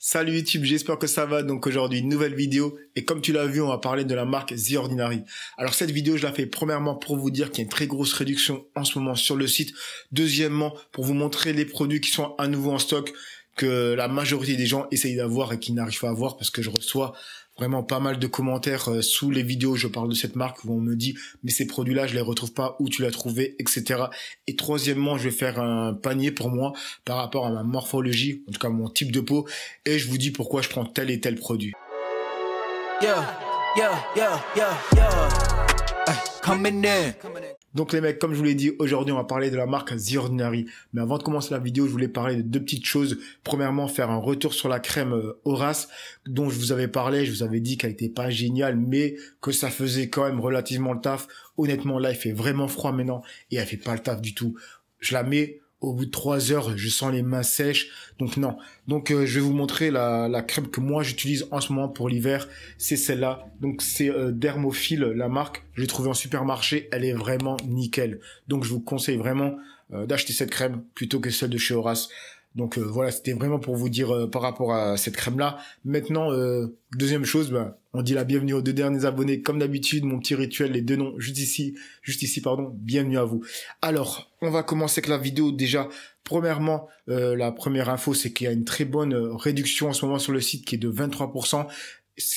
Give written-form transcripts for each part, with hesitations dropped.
Salut YouTube, j'espère que ça va. Donc aujourd'hui, une nouvelle vidéo. Et comme tu l'as vu, on va parler de la marque The Ordinary. Alors cette vidéo, je la fais premièrement pour vous dire qu'il y a une très grosse réduction en ce moment sur le site. Deuxièmement, pour vous montrer les produits qui sont à nouveau en stock, que la majorité des gens essayent d'avoir et qui n'arrivent pas à avoir, parce que je reçois vraiment pas mal de commentaires sous les vidéos où je parle de cette marque, où on me dit mais ces produits-là je les retrouve pas, où tu l'as trouvé, etc. Et troisièmement, je vais faire un panier pour moi par rapport à ma morphologie, en tout cas mon type de peau, et je vous dis pourquoi je prends tel et tel produit. Donc les mecs, comme je vous l'ai dit, aujourd'hui on va parler de la marque The Ordinary. Mais avant de commencer la vidéo, je voulais parler de deux petites choses. Premièrement, faire un retour sur la crème Horace, dont je vous avais parlé. Je vous avais dit qu'elle était pas géniale, mais que ça faisait quand même relativement le taf. Honnêtement, là, il fait vraiment froid maintenant et elle fait pas le taf du tout. Je la mets, au bout de 3 heures, je sens les mains sèches. Donc non. Donc je vais vous montrer la crème que moi j'utilise en ce moment pour l'hiver. C'est celle-là. Donc c'est Dermophile, la marque. Je l'ai trouvée en supermarché. Elle est vraiment nickel. Donc je vous conseille vraiment d'acheter cette crème plutôt que celle de chez Horace. Donc voilà, c'était vraiment pour vous dire par rapport à cette crème-là. Maintenant, deuxième chose, on dit la bienvenue aux 2 derniers abonnés. Comme d'habitude, mon petit rituel, les 2 noms juste ici, pardon, bienvenue à vous. Alors, on va commencer avec la vidéo. Déjà, premièrement, la première info, c'est qu'il y a une très bonne réduction en ce moment sur le site qui est de 23%.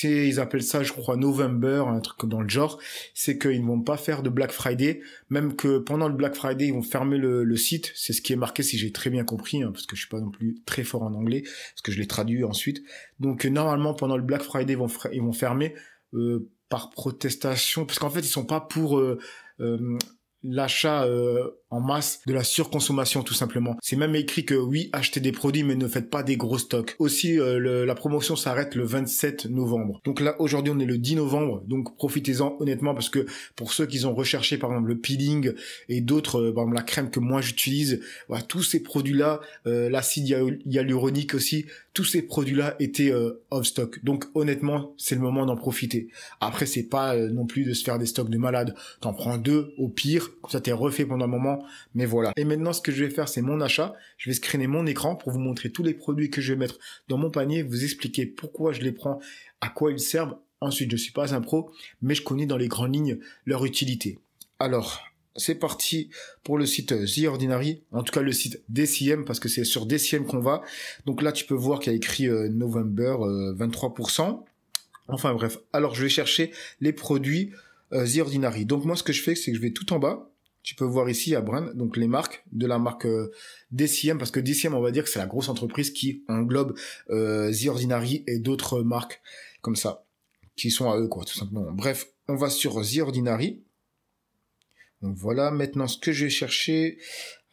Ils appellent ça, je crois, November, un truc dans le genre. C'est qu'ils ne vont pas faire de Black Friday, même que pendant le Black Friday, ils vont fermer le site. C'est ce qui est marqué, si j'ai très bien compris, hein, parce que je suis pas non plus très fort en anglais, parce que je l'ai traduit ensuite. Donc normalement, pendant le Black Friday, ils vont fermer par protestation, parce qu'en fait, ils sont pas pour l'achat en masse, de la surconsommation tout simplement. C'est même écrit que oui, achetez des produits mais ne faites pas des gros stocks. Aussi la promotion s'arrête le 27 novembre. Donc là aujourd'hui on est le 10 novembre, donc profitez-en honnêtement, parce que pour ceux qui ont recherché par exemple le peeling et d'autres, par exemple la crème que moi j'utilise, voilà, tous ces produits là, l'acide hyaluronique aussi, tous ces produits là étaient off stock. Donc honnêtement c'est le moment d'en profiter. Après c'est pas non plus de se faire des stocks de malade, t'en prends 2 au pire, comme ça t'es refait pendant un moment. Mais voilà. Et maintenant, ce que je vais faire, c'est mon achat. Je vais screener mon écran pour vous montrer tous les produits que je vais mettre dans mon panier, vous expliquer pourquoi je les prends, à quoi ils servent. Ensuite, je suis pas un pro, mais je connais dans les grandes lignes leur utilité. Alors, c'est parti pour le site The Ordinary, en tout cas le site DCM, parce que c'est sur DCM qu'on va. Donc là, tu peux voir qu'il y a écrit November 23%. Enfin bref, alors je vais chercher les produits The Ordinary. Donc moi, ce que je fais, c'est que je vais tout en bas. Tu peux voir ici à Brand, donc les marques de la marque DCM, parce que DCM, on va dire que c'est la grosse entreprise qui englobe The Ordinary et d'autres marques comme ça, qui sont à eux, quoi, tout simplement. Bref, on va sur The Ordinary. Donc voilà, maintenant ce que je vais chercher.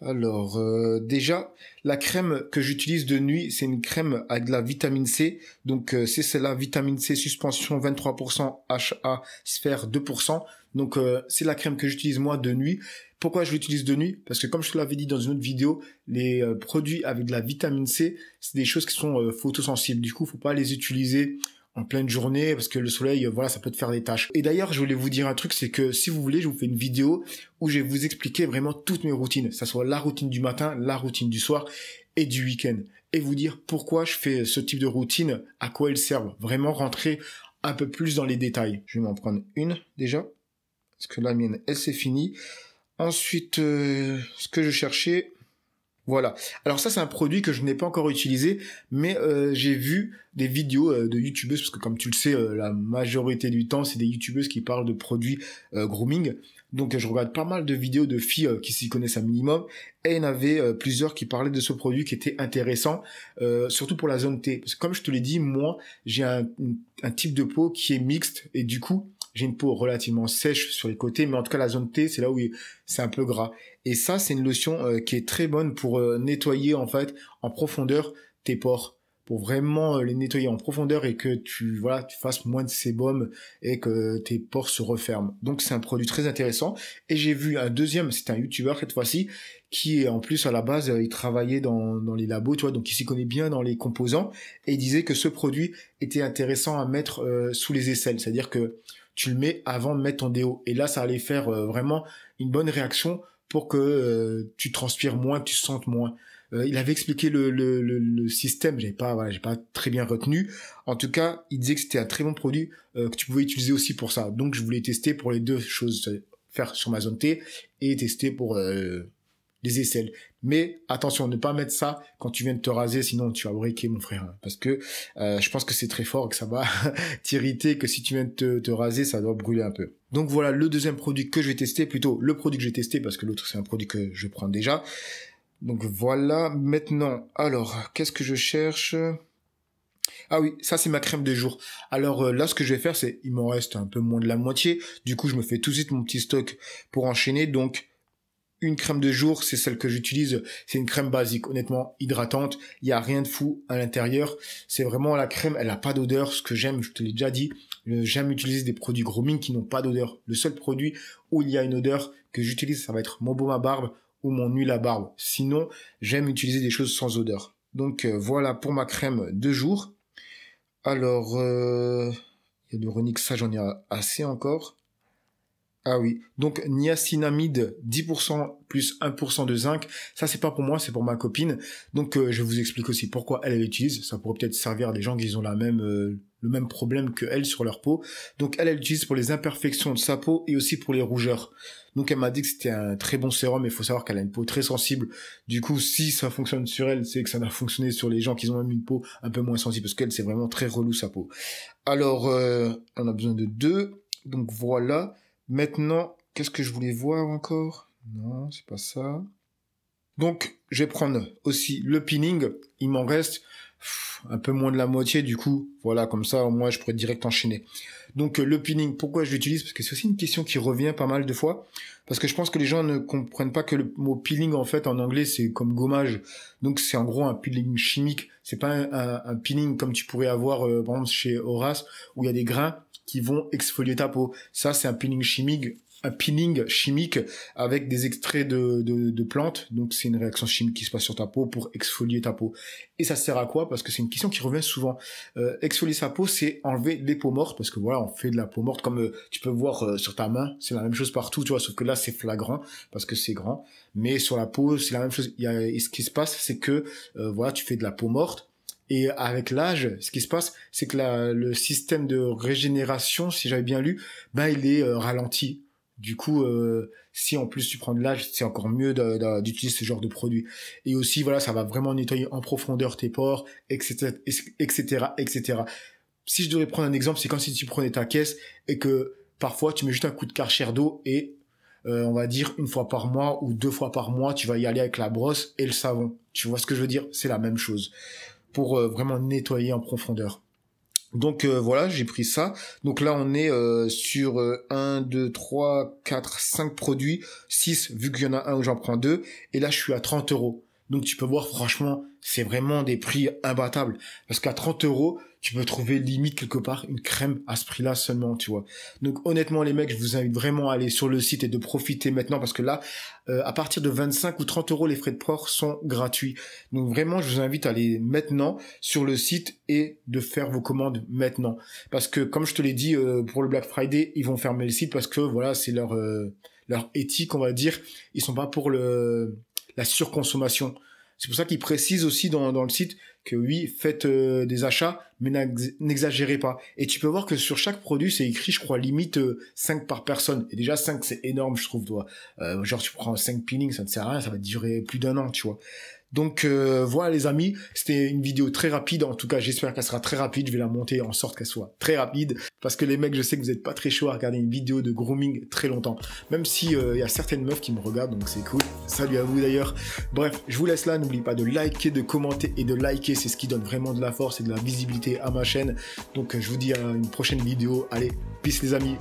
Alors déjà, la crème que j'utilise de nuit, c'est une crème avec de la vitamine C. Donc c'est celle-là, vitamine C, suspension 23%, HA, sphère 2%. Donc c'est la crème que j'utilise moi de nuit. Pourquoi je l'utilise de nuit? Parce que comme je te l'avais dit dans une autre vidéo, les produits avec de la vitamine C, c'est des choses qui sont photosensibles. Du coup, faut pas les utiliser en pleine journée, parce que le soleil, voilà, ça peut te faire des taches. Et d'ailleurs, je voulais vous dire un truc, c'est que si vous voulez, je vous fais une vidéo où je vais vous expliquer vraiment toutes mes routines, ça soit la routine du matin, la routine du soir et du week-end, et vous dire pourquoi je fais ce type de routine, à quoi elles servent, vraiment rentrer un peu plus dans les détails. Je vais m'en prendre une déjà, parce que la mienne, elle s'est finie. Ensuite, ce que je cherchais... Voilà. Alors ça, c'est un produit que je n'ai pas encore utilisé, mais j'ai vu des vidéos de youtubeuses, parce que comme tu le sais, la majorité du temps, c'est des youtubeuses qui parlent de produits grooming. Donc je regarde pas mal de vidéos de filles qui s'y connaissent un minimum, et il y en avait plusieurs qui parlaient de ce produit qui était intéressant, surtout pour la zone T. Parce que comme je te l'ai dit, moi, j'ai un type de peau qui est mixte, et du coup, j'ai une peau relativement sèche sur les côtés, mais en tout cas la zone T, c'est là où c'est un peu gras. Et ça, c'est une lotion qui est très bonne pour nettoyer en fait en profondeur tes pores, pour vraiment les nettoyer en profondeur et que tu fasses moins de sébum et que tes pores se referment. Donc c'est un produit très intéressant. Et j'ai vu un deuxième, c'est un youtubeur cette fois-ci, qui en plus à la base il travaillait dans les labos, tu vois, donc il s'y connaît bien dans les composants, et il disait que ce produit était intéressant à mettre sous les aisselles, c'est-à-dire que tu le mets avant de mettre ton déo. Et là, ça allait faire vraiment une bonne réaction pour que tu transpires moins, que tu sentes moins. Il avait expliqué le système, j'ai pas très bien retenu. En tout cas, il disait que c'était un très bon produit que tu pouvais utiliser aussi pour ça. Donc, je voulais tester pour les deux choses, faire sur ma zone T et tester pour les aisselles. Mais attention, ne pas mettre ça quand tu viens de te raser, sinon tu vas briquer, mon frère. Parce que je pense que c'est très fort et que ça va t'irriter, que si tu viens de te raser, ça doit brûler un peu. Donc voilà le deuxième produit que je vais tester, plutôt le produit que j'ai testé, parce que l'autre c'est un produit que je prends déjà. Donc voilà, maintenant, alors, qu'est-ce que je cherche ? Ah oui, ça c'est ma crème de jour. Alors là, ce que je vais faire, c'est, il m'en reste un peu moins de la moitié. Du coup, je me fais tout de suite mon petit stock pour enchaîner. Donc, une crème de jour, c'est celle que j'utilise. C'est une crème basique, honnêtement, hydratante. Il n'y a rien de fou à l'intérieur. C'est vraiment la crème, elle n'a pas d'odeur. Ce que j'aime, je te l'ai déjà dit, j'aime utiliser des produits grooming qui n'ont pas d'odeur. Le seul produit où il y a une odeur que j'utilise, ça va être mon baume à barbe ou mon huile à barbe. Sinon, j'aime utiliser des choses sans odeur. Donc voilà pour ma crème de jour. Alors, il y a de Renix, ça j'en ai assez encore. Ah oui, donc niacinamide 10% plus 1% de zinc, ça c'est pas pour moi, c'est pour ma copine. Donc je vous explique aussi pourquoi elle l'utilise, ça pourrait peut-être servir à des gens qui ont le même problème que elle sur leur peau. Donc elle l'utilise pour les imperfections de sa peau et aussi pour les rougeurs. Donc elle m'a dit que c'était un très bon sérum, mais il faut savoir qu'elle a une peau très sensible. Du coup, si ça fonctionne sur elle, c'est que ça va fonctionner sur les gens qui ont même une peau un peu moins sensible, parce qu'elle c'est vraiment très relou sa peau. Alors, on a besoin de 2, donc voilà. Maintenant, qu'est-ce que je voulais voir encore? Non, c'est pas ça. Donc, je vais prendre aussi le peeling. Il m'en reste un peu moins de la moitié, du coup. Voilà, comme ça, au moins, je pourrais direct enchaîner. Donc, le peeling, pourquoi je l'utilise? Parce que c'est aussi une question qui revient pas mal de fois. Parce que je pense que les gens ne comprennent pas que le mot peeling, en fait, en anglais, c'est comme gommage. Donc, c'est en gros un peeling chimique. C'est pas un peeling comme tu pourrais avoir, par exemple, chez Horace, où il y a des grains qui vont exfolier ta peau. Ça, c'est un peeling chimique avec des extraits de plantes. Donc, c'est une réaction chimique qui se passe sur ta peau pour exfolier ta peau. Et ça sert à quoi? Parce que c'est une question qui revient souvent. Exfolier sa peau, c'est enlever les peaux mortes, parce que voilà, on fait de la peau morte, comme tu peux voir sur ta main. C'est la même chose partout, tu vois, sauf que là, c'est flagrant, parce que c'est grand. Mais sur la peau, c'est la même chose. Et ce qui se passe, c'est que, voilà, tu fais de la peau morte. Et avec l'âge, ce qui se passe, c'est que le système de régénération, si j'avais bien lu, ben il est ralenti. Du coup, si en plus tu prends de l'âge, c'est encore mieux d'utiliser ce genre de produit. Et aussi, voilà, ça va vraiment nettoyer en profondeur tes pores, etc., etc., etc. Si je devais prendre un exemple, c'est comme si tu prenais ta caisse et que parfois tu mets juste un coup de Karcher d'eau et on va dire 1 fois par mois ou 2 fois par mois, tu vas y aller avec la brosse et le savon. Tu vois ce que je veux dire? C'est la même chose. Pour vraiment nettoyer en profondeur. Donc voilà, j'ai pris ça. Donc là, on est sur 1, 2, 3, 4, 5 produits. 6, vu qu'il y en a un où j'en prends 2. Et là, je suis à 30 €. Donc tu peux voir, franchement, c'est vraiment des prix imbattables. Parce qu'à 30 €, tu peux trouver limite quelque part une crème à ce prix-là seulement, tu vois. Donc honnêtement, les mecs, je vous invite vraiment à aller sur le site et de profiter maintenant, parce que là, à partir de 25 ou 30 €, les frais de port sont gratuits. Donc vraiment, je vous invite à aller maintenant sur le site et de faire vos commandes maintenant. Parce que, comme je te l'ai dit, pour le Black Friday, ils vont fermer le site parce que, voilà, c'est leur éthique, on va dire. Ils sont pas pour la surconsommation. C'est pour ça qu'ils précisent aussi dans le site que oui, faites des achats, mais n'exagérez pas. Et tu peux voir que sur chaque produit, c'est écrit, je crois, limite 5 par personne. Et déjà, 5, c'est énorme, je trouve, toi. Genre, tu prends 5 peelings, ça ne sert à rien, ça va durer plus d'1 an, tu vois. Donc voilà les amis, c'était une vidéo très rapide, en tout cas j'espère qu'elle sera très rapide, je vais la monter en sorte qu'elle soit très rapide, parce que les mecs, je sais que vous n'êtes pas très chaud à regarder une vidéo de grooming très longtemps, même si y a certaines meufs qui me regardent, donc c'est cool, salut à vous d'ailleurs. Bref, je vous laisse là, n'oubliez pas de liker, de commenter et de liker, c'est ce qui donne vraiment de la force et de la visibilité à ma chaîne, donc je vous dis à une prochaine vidéo, allez, peace les amis.